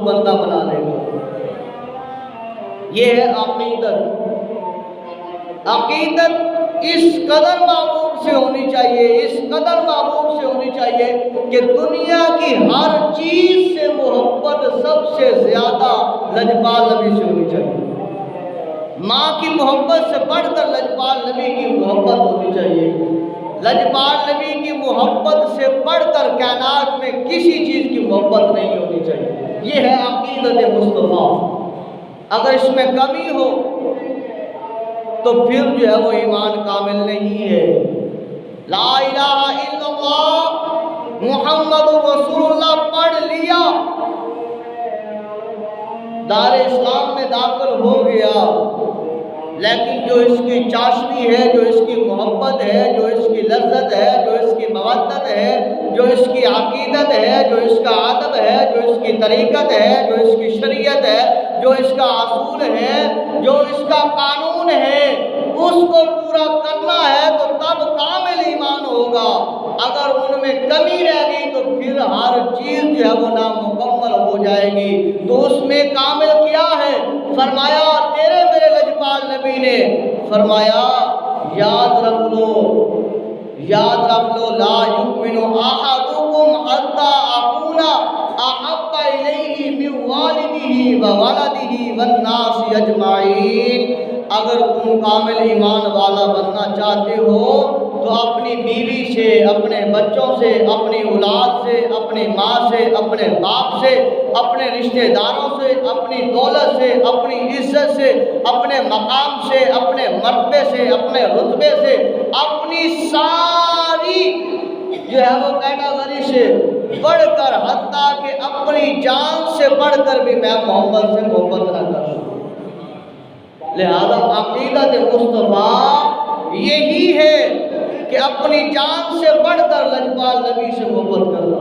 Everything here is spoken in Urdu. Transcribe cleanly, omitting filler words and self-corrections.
بندہ بنا لے گا۔ یہ ہے عقیدت۔ عقیدت اس قدر محبوب سے ہونی چاہیے، اس قدر محبوب سے ہونی چاہیے کہ دنیا کی ہر چیز سے محبت سب سے زیادہ لجپال نبی سے ہونی چاہیے۔ ماں کی محبت سے بڑھ کر لجپال نبی کی محبت ہونی چاہیے۔ لجپال نبی کی محبت سے بڑھ کر کائنات میں کسی چیز کی محبت نہیں ہونی چاہیے۔ یہ ہے عقیدت مصطفیٰ۔ اگر اس میں کمی ہو تو پھر جو ہے وہ ایمان کامل نہیں ہے۔ لا الہ الا اللہ محمد رسول اللہ پڑھ لیا، دار اسلام میں داخل ہو گیا، لیکن جو اس کی چاشنی ہے، جو اس کی محبت ہے، جو اس کی لذت ہے، جو اس کی مودت ہے، جو اس کی عقیدت ہے، جو اس کا ادب ہے، جو اس کی طریقت ہے، جو اس کی شریعت ہے، جو اس کا اصول ہے، جو اس کا قانون ہے، اس کو پورا کرنا ہے تو تب کامل ایمان ہوگا۔ اگر ان میں کمی رہ گئی تو پھر ہر چیز جو ہے وہ نامکمل ہو جائے گی۔ تو اس میں کامل کیا ہے؟ فرمایا تیرے میرے لجپال نبی نے فرمایا یاد رکھ لو لا یؤمن احدکم حتی اکون احب الیہ من والدہ وولدہ والناس اجمعین۔ اگر تم کامل ایمان والا بننا چاہتے ہو تو اپنی بیوی سے، اپنے بچوں سے، اپنی اولاد سے، اپنی ماں سے، اپنے باپ سے، اپنے رشتہ داروں سے، اپنی دولت سے، اپنی عزت سے، اپنے مقام سے، اپنے مرتبے سے، اپنے رتبے سے، اپنی ساری جو ہے وہ کیٹیگری سے بڑھ کر، حتیٰ کہ اپنی جان سے بڑھ کر بھی میں محمد سے محبت نہ کر سکوں۔ لہذا عقیدت مصطفیٰ یہی ہے کہ اپنی جان سے بڑھ کر لجپال نبی سے محبت کرنا۔